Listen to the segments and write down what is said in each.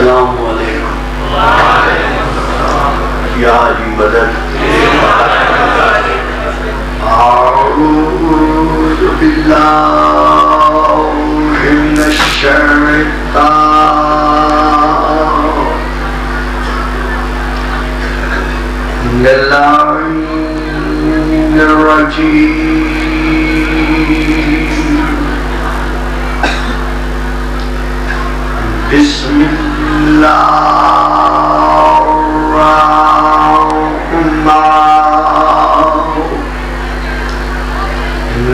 السلام علیکم یا علی مدد اعوذ باللہ من الشیطان الرجیم بسم اللہ الرحمن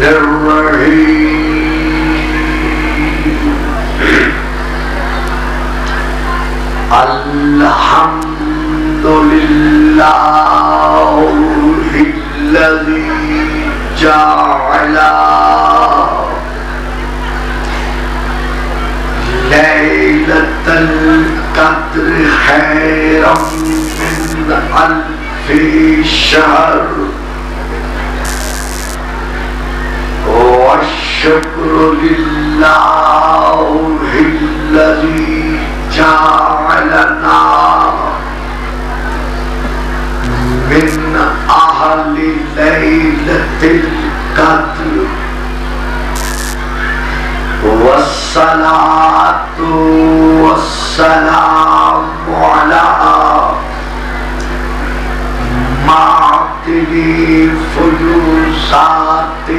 الرحیم الحمد للہ الذی جعل ليلة القدر خيرا من ألف شهر والشكر لله الذي جعلنا من أهل ليلة القدر والصلاة والسلام على معطل فيوزات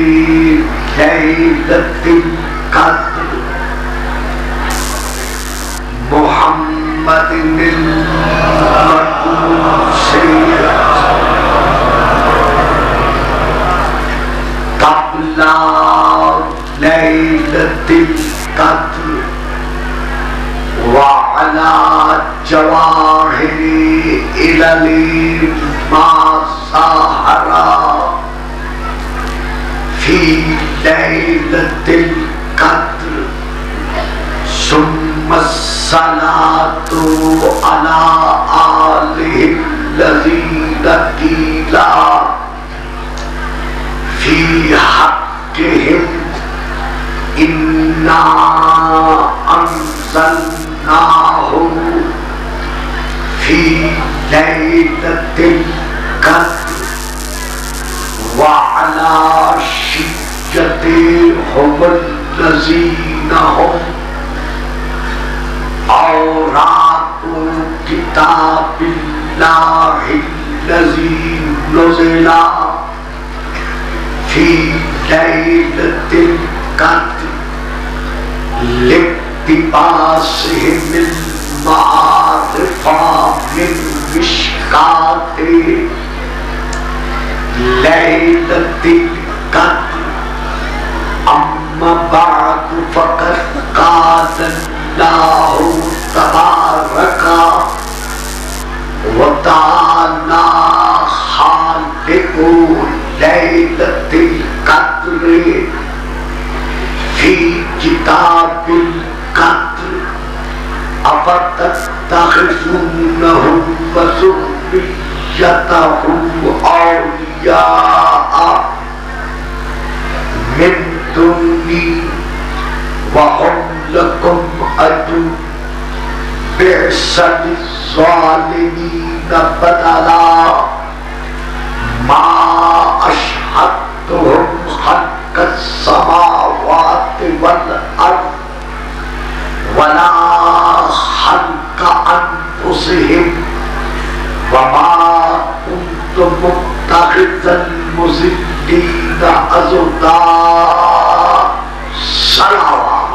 ليلة القدر محمد المبعوث قبل ليلة القدر وعلى جواهر إلل ما سهر في ليلة القدر ثم الصلاة على آله الذين قيل في حقهم إنا أنزلناه في ليلة القدر وعلى شيعتهم الذين هم أوراق كتاب الله الذي نزل في ليلة القدر لاقتباسهم المعارف من مشكاة ليلة القدر أما بعد فقد قال الله تبارك وتعالى خالق ليلة القدر في كتاب القدر أفتتخذونهم وذريتهم أولياء من دوني وهم لكم عدو بئس للظالمين بدلا ما أشهدتهم خلق السماوات والأرض ولا خلق أنفسهم وما كنت متخذ المضلين عضدا صلوات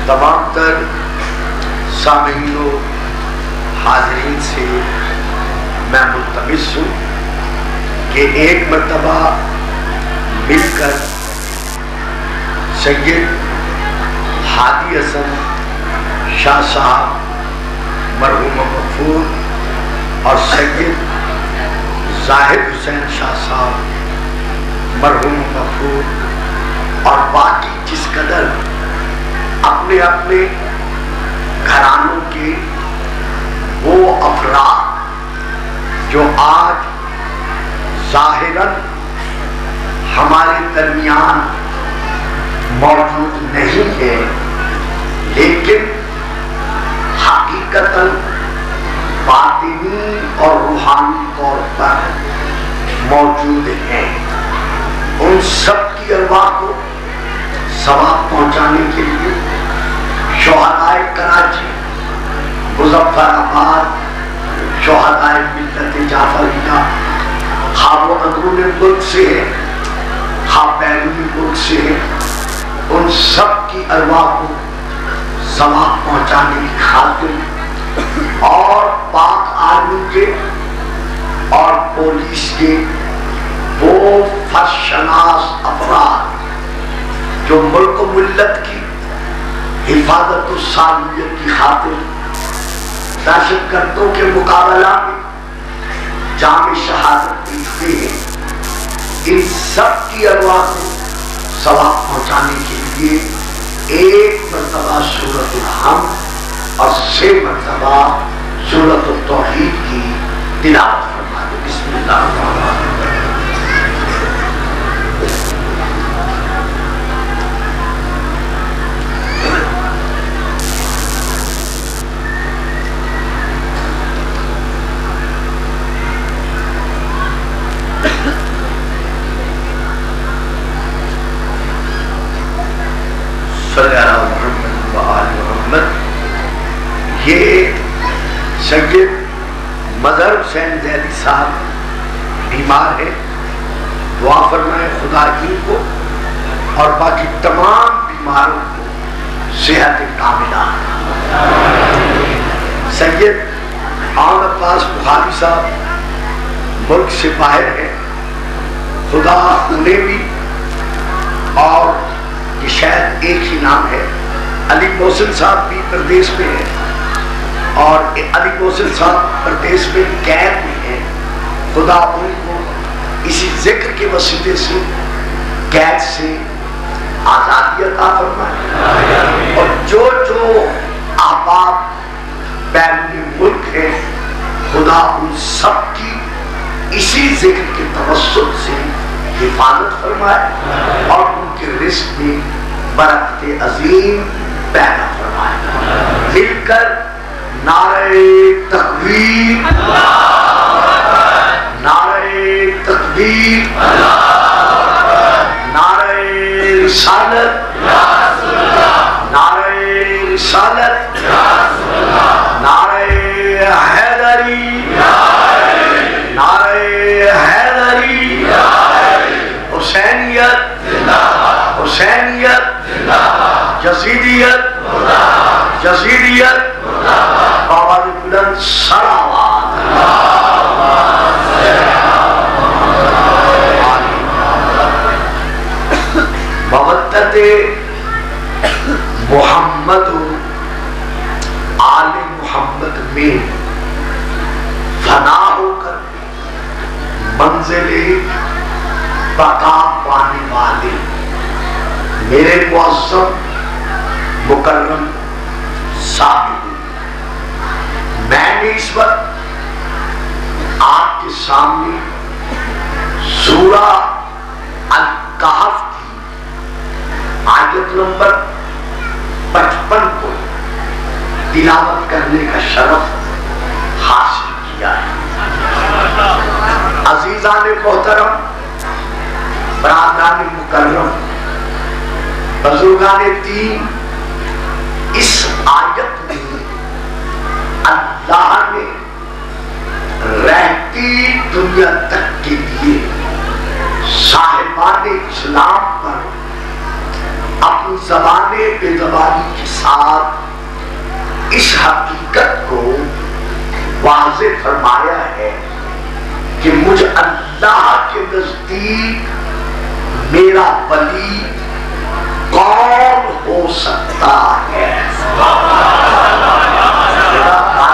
تمام تر سامعین و حاضرین سے میں ملتمس ہوں کہ ایک مرتبہ مل کر سید ہادی حسن شاہ صاحب مرحوم مغفور اور سید زاہد حسین شاہ صاحب مرحوم مغفور اور باقی جس قدر اپنے اپنے گھرانوں کے وہ افراد جو آج ظاہراً ہمارے درمیان موجود نہیں ہے، لیکن حقیقتاً باطنی اور روحانی طور پر موجود ہیں۔ ان سب کی ارواح کو ثواب پہنچانے کے لیے شہدائے کراچی، مظفر آباد، شہدائے ملت جعفریہ، خواہ وہ اندرون ملک سے ہے خواہ بیرونی ملک سے ہے، ان سب کی ارواح کو ثواب پہنچانے کی خاطر اور پاک آرمی کے اور پولیس کے وہ فرشناس افراد جو ملک و ملت کی حفاظت و سالمیت کی خاطر دہشت گردوں کے مقابلہ میں جام شہادت دے چکے ہیں، ان سب کی ارواح کو ثواب پہنچانے کے لیے ایک مرتبہ سورۃ الحمد اور 6 مرتبہ سورۃ التوحید کی تلاوت فرما دو۔ بسم اللہ الرحمن الرحیم۔ صلی اللہ محمد و آل محمد۔ یہ سید مظہر حسین زیدی صاحب بیمار ہے، دعا فرمائے خدا ان کو اور باقی تمام بیماروں کو صحت کاملہ۔ سید عام عباس بخاری صاحب ملک سے باہر ہے، خدا انہیں بھی، اور یہ شاید ایک ہی نام ہے، علی محسن صاحب بھی پردیس میں ہے، اور علی محسن صاحب پردیس میں قید میں ہیں، خدا ان کو اسی ذکر کے وسیلے سے قید سے آزادی عطا فرمائے، اور جو جو احباب بیرونی ملک ہے خدا ان سب کی اسی ذکر کے توسط سے حفاظت فرمائے اور ان کے رزق میں برکت عظیم پیدا فرمائے۔ مل کر نعرہ تکبیر، نعرہ تکبیر، نعرہ رسالت، نعرہ رسالت، نعرہ حیدری، نعرہ حیدری، حسینیت، حسینیت، یزیدیت، یزیدیت، آواز بلند صلوات۔ مودت محمد آل محمد میں فنا ہو کر منزل بقا پانے والے میرے معظم مکرم صاحب، میں نے اس وقت آپ کے سامنے سورہ الکہف کی آیت نمبر 55 کو تلاوت کرنے کا شرف حاصل کیا ہے۔ عزیزان محترم، برادران مکرم، بزرگان دین، اس آیت میں اللہ نے رہتی دنیا تک کے لیے صاحبان اسلام پر اپنی زبان بے زبانی کے ساتھ اس حقیقت کو واضح فرمایا ہے کہ مجھ اللہ کے نزدیک میرا ولی کون ہو سکتا ہے۔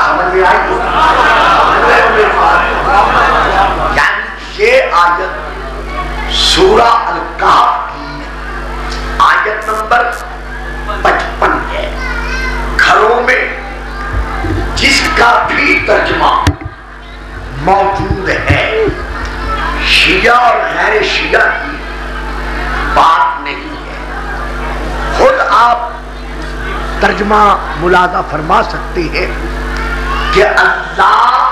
سمجھ میں آئی؟ یعنی یہ آیت سورہ الکہف کی آیت نمبر 55 ہے۔ گھروں میں جس کا بھی ترجمہ موجود ہے، شیعہ اور غیر شیعہ کی بات نہیں ہے، ترجمہ ملاحظہ فرما سکتے ہیں کہ اللہ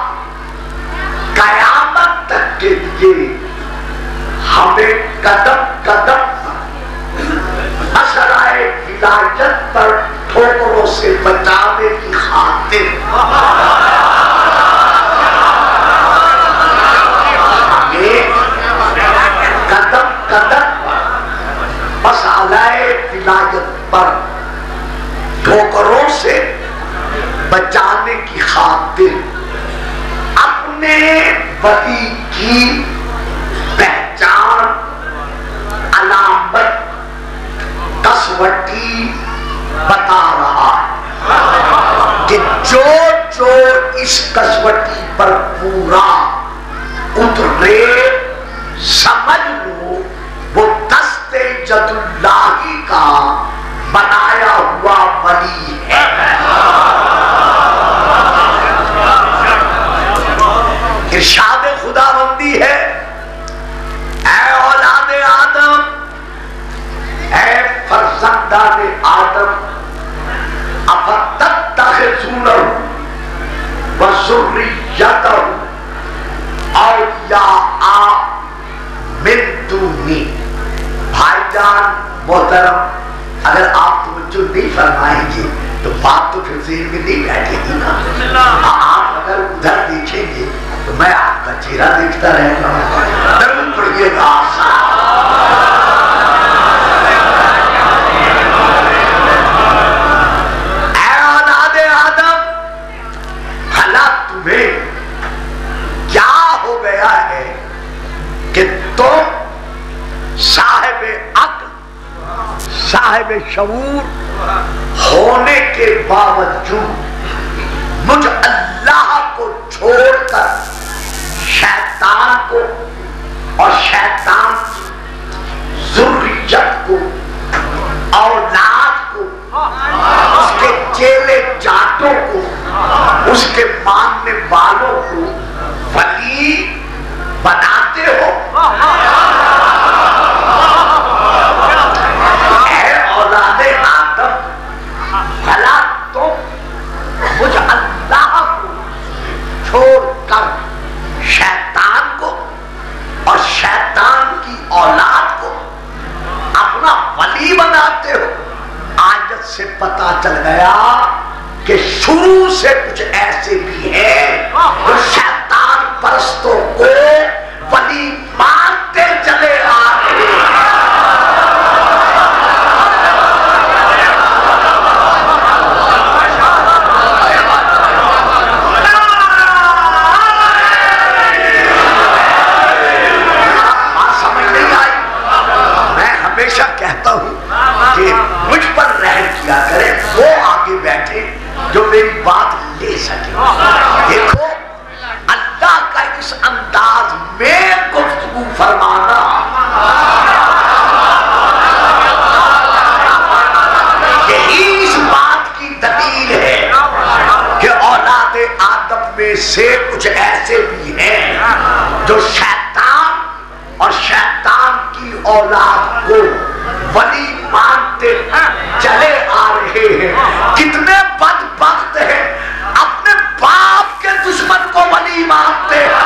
قیامت تک کے لیے ہمیں قدم قدم مسئلہ ولایت پر ٹھوکروں سے بچانے کی خاطر قدم قدم مسئلہ ولایت پر ٹھوکروں سے بچانے کی خاطر اپنے ولی کی پہچان علامت کسوٹی بتا رہا ہے کہ جو جو اس کسوٹی پر پورا اترے سمجھ لو وہ دست جد اللہ کا بنایا ہوا ولی ہے۔ ارشاد خداوندی ہے، اے اولاد آدم، اے فرزندان آدم، افتتخذونہ وذریتہ اولیاء من دونی۔ بھائی جان محترم، اگر آپ توجہ نہیں فرمائیں گے تو بات تو پھر ذہن میں نہیں بیٹھے گی نا۔ آپ اگر ادھر دیکھیں گے تو میں آپ کا چہرہ دیکھتا رہتا ہوں۔ درود پڑھیے گا اے اولاد آدم، بھلا تمہیں کیا ہو گیا ہے کہ تم صاحب عقل صاحب شعور ہونے کے باوجود مجھ اللہ کو چھوڑ کر شیطان کو اور شیطان کی ذریت کو، اولاد کو، اس کے چیلے جاتوں کو، اس کے ماننے والوں کو ولی بناتے ہو۔ اے اولاد آدم، بھلا تم مجھ اللہ کو چھوڑ کر شیطان کو اور شیطان کی اولاد کو اپنا ولی بناتے ہو۔ آیت سے پتا چل گیا کہ شروع سے کچھ ایسے بھی ہیں جو شیطان پرستوں کو ولی مانتے چلے آ رہے ہیں۔ کہتا ہوں کہ مجھ پر رحم کیا کرے، وہ آگے بیٹھے جو میری بات لے سکے۔ دیکھو اللہ کا اس انداز میں گفتگو فرمانا یہی اس بات کی دلیل ہے کہ اولاد آدم میں سے کچھ ایسے بھی ہیں جو شیطان اور شیطان کی اولاد کو ولی مانتے چلے آ رہے ہیں۔ کتنے بدبخت ہیں، اپنے باپ کے دشمن کو ولی مانتے ہیں۔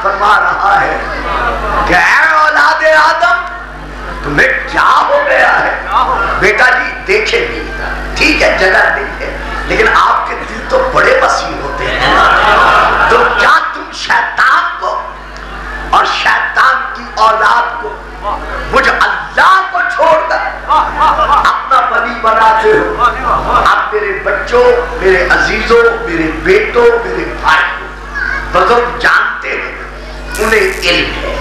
فرما رہا ہے کہ اے اولاد آدم، تمہیں کیا ہو گیا ہے؟ بیٹا جی دیکھیں بھی ٹھیک ہے، جگہ نہیں ہے، لیکن آپ کے دل تو بڑے وسیع ہوتے ہیں۔ تو کیا تم شیطان کو اور شیطان کی اولاد کو مجھ اللہ کو چھوڑ کر اپنا ولی بناتے ہو؟ اب میرے بچوں، میرے عزیزوں، میرے بیٹوں، میرے بھائیوں، بزرگ جانتے ہیں، انہیں علم ہے۔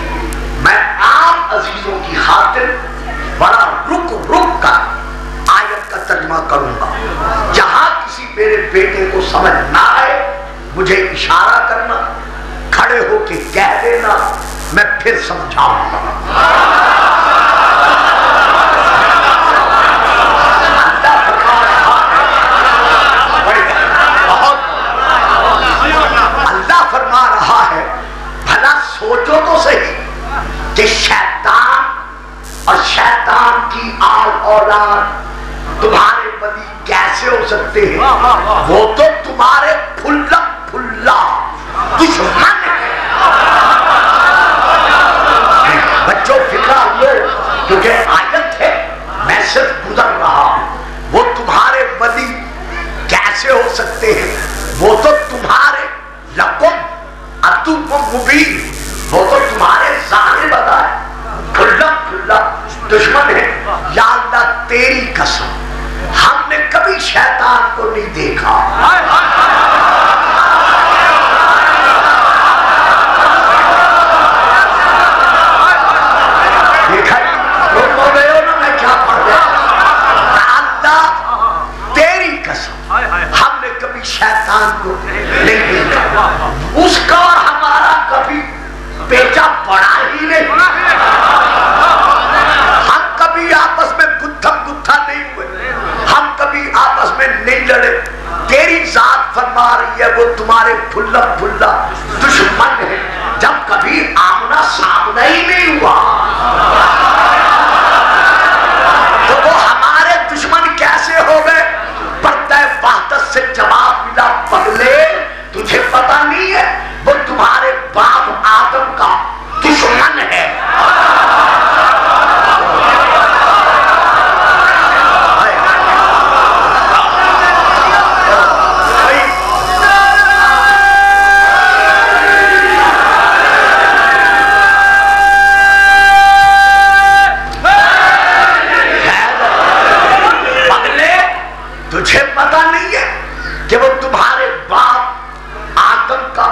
میں آپ عزیزوں کی خاطر بڑا رک کر آیت کا ترجمہ کروں گا۔ جہاں کسی میرے مجھے اشارہ کرنا، کھڑے ہو کے کہہ دینا، میں پھر سمجھاؤں گا۔ اللہ فرما رہا ہے بھلا سوچو تو صحیح کہ شیطان اور شیطان کی آل اولاد تمہارے ولی کیسے ہو سکتے ہیں؟ وہ تو تمہارے پھلا پھلا دشمن ہے۔ بچوں فکر لو، کیونکہ آیت ہے، میں صرف گزر رہا ہوں۔ وہ تمہارے ولی کیسے ہو سکتے ہیں؟ وہ تو تمہارے لکم عدو مبین، وہ تو تمہارے ظاہر بتا ہے، کھلا کھلا دشمن ہے۔ یا اللہ تیری قسم ہم نے کبھی شیطان کو نہیں دیکھا، دیکھا لوگ بول رہے ہو نا میں کیا پڑھ رہا ہوں؟ اللہ تیری قسم ہم نے کبھی شیطان کو نہیں دیکھا، اس کا اور ہمارا کبھی پیچا پڑا ہی نہیں، ہم کبھی آپس میں گتھم گتھا نہیں ہوئے، ہم کبھی آپس میں نہیں لڑے۔ تیری ذات فرما رہی ہے وہ تمہارے پھلا پھلا دشمن ہے، جب کبھی آمنا سامنا ہی نہیں ہوا تو وہ ہمارے دشمن کیسے ہو گئے؟ پردہ وحدت سے جواب ملا، پگلے تجھے پتا نہیں ہے وہ تمہارے باپ آدم کا دشمن ہے۔ تجھے پتا نہیں ہے کہ وہ تمہارے باپ آدم کا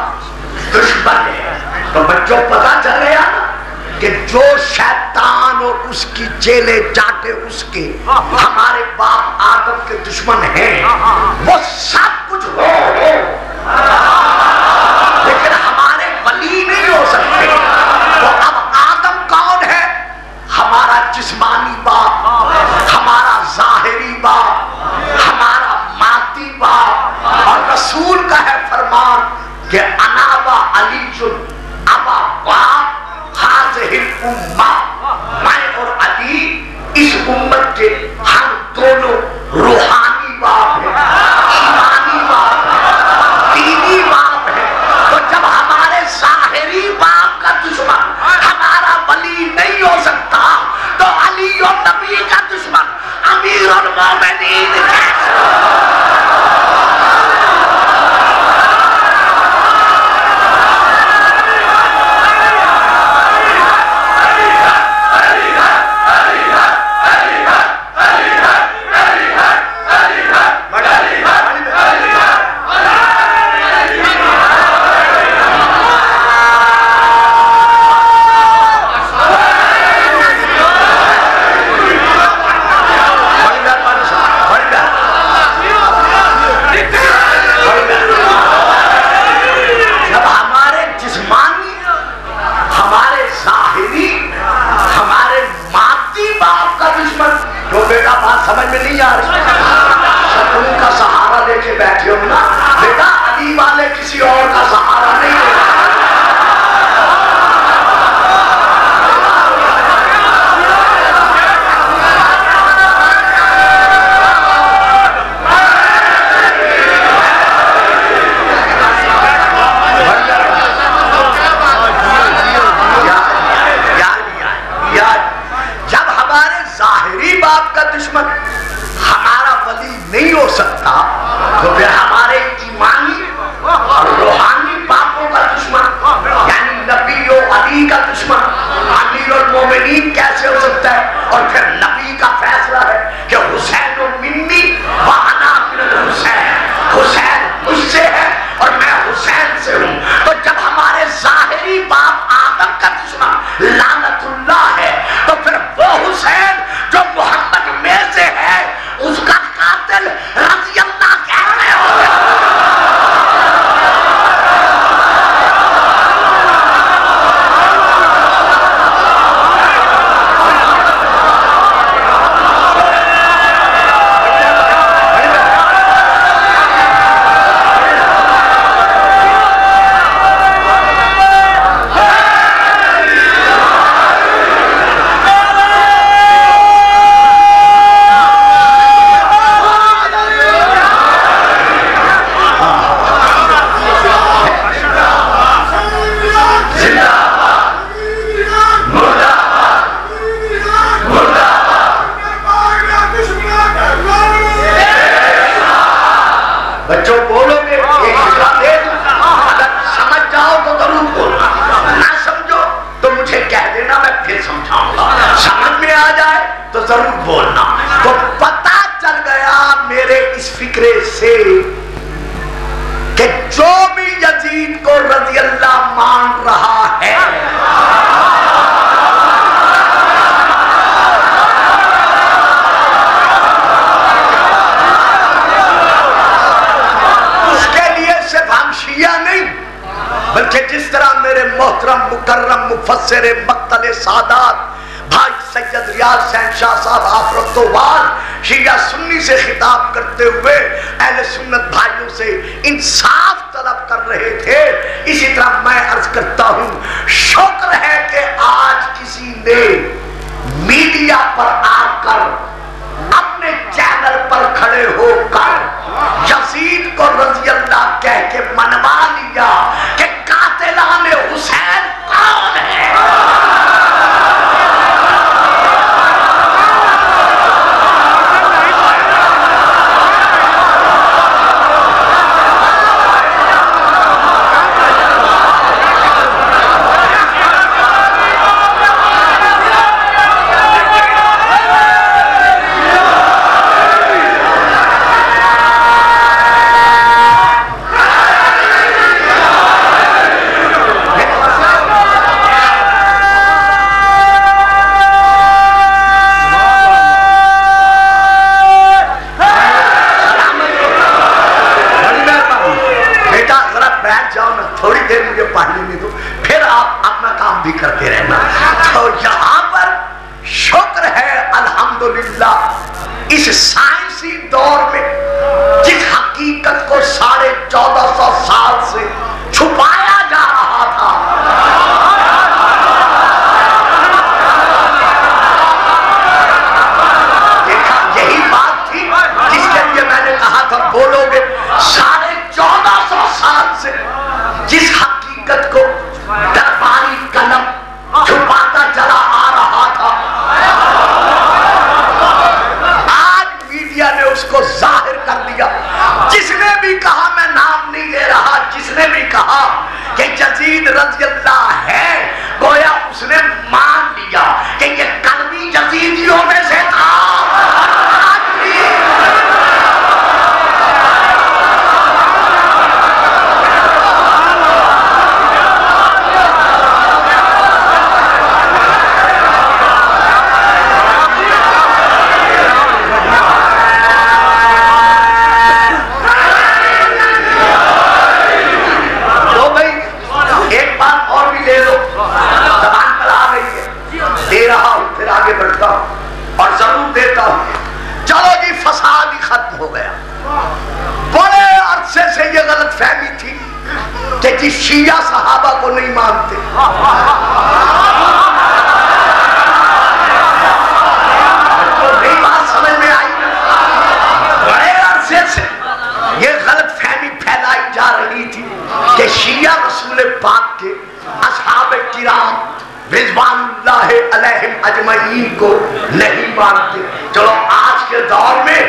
دشمن ہے؟ تو بچوں پتا چل گیا نا کہ جو شیطان اور اس کی چیلے چاٹے اس کے ہمارے باپ آدم کے دشمن ہیں، وہ سب کچھ ہو لیکن ہمارے ولی نہیں ہو سکتے۔ تو اب آدم کون ہے؟ ہمارا جسمانی باپ، ہمارا ظاہری باپ، ہمارا مادی باپ، اور رسول کا ہے فرمان کہ انا و علی ابا باپ ہذہ الامہ، میں اور علی اس امت کے ہم دونوں روحانی باپ ہیں، ایمانی باپ ہیں، دینی باپ ہیں۔ تو جب ہمارے ظاہری باپ کا دشمن ہمارا ولی نہیں ہو سکتا تو علی اور نبی کا دشمن امیر المومنین سمجھ میں نہیں آ رہی، شترو کا سہارا لے کے بیٹھے ہو نا بیٹا، علی والے کسی اور کا سہارا نہیں لے۔ جب ہمارے ظاہری باپ کا دشمن ہمارا ولی نہیں ہو سکتا تو پھر ہمارے ایمانی اور روحانی باپوں کا دشمن یعنی نبی و علی کا دشمن امیر المومنین کیسے ہو سکتا ہے؟ اور پھر نبی کا فیصلہ ہے کہ حسین و منی وانا من الحسین، حسین مجھ سے ہے اور میں حسین سے ہوں۔ تو جب ہمارے ظاہری باپ آدم کا دشمن لعنت اللہ ہے تو پھر وہ حسین جو محمد میں سے ہے اس کا قاتل رضی اللہ کہتے ہو۔ بچوں بولو گے ایک جگہ دے دوں، اگر سمجھ جاؤ تو ضرور بولنا، نہ سمجھو تو مجھے کہہ دینا، میں پھر سمجھاؤں گا، سمجھ میں آ جائے تو ضرور بولنا۔ تو پتہ چل گیا میرے اس فکرے سے کہ جو بھی یزید کو رضی اللہ مان رہا ہے اس کے لیے صرف ہم شیعہ نہیں، بلکہ جس طرح میرے محترم مکرم مفسر مقتل سادات بھائی سید ریاض حسین شاہ صاحب آفرتوال شیعہ سنی سے خطاب کرتے ہوئے اہل سنت بھائیوں سے انصاف طلب کر رہے تھے، اسی طرح میں عرض کرتا ہوں شکر ہے کہ آج کسی نے میڈیا پر آ کر اپنے چینل پر کھڑے ہو کر یزید کو رضی اللہ کہہ کے منوا لیا کہ قاتلان حسین کون ہے۔ تھوڑی دیر مجھے پڑھنے میں دو، پھر آپ اپنا کام بھی کرتے رہنا۔ تو یہاں پر شکر ہے الحمدللہ اس سائنسی دور میں جس حقیقت کو 1450 سال سے چھپایا جا رہا تھا، دیکھا یہی بات تھی جس کے لیے میں نے کہا تھا بولو گے 1450 سال سے جس حقیقت کو درباری قلم چھپاتا چلا آ رہا تھا، آج میڈیا نے اس کو ظاہر کر دیا۔ جس نے بھی کہا، میں نام نہیں لے رہا، جس نے بھی کہا کہ یزید رضی اللہ ہے، گویا اس نے مان لیا کہ یہ قلبی یزیدیوں میں سے تھا۔ اور ضرور دیتا ہوں، چلو جی فساد ہی ختم ہو گیا۔ بڑے عرصے سے یہ غلط فہمی تھی کہ جی شیعہ صحابہ کو نہیں مانتے، نہیں بات سمجھ میں آئی؟ بڑے عرصے سے یہ غلط فہمی پھیلائی جا رہی تھی کہ شیعہ رسول پاک کے اصحاب کرام رضوان اللہ علیہم اجمعین کو نہیں مانتے۔ چلو آج کے دور میں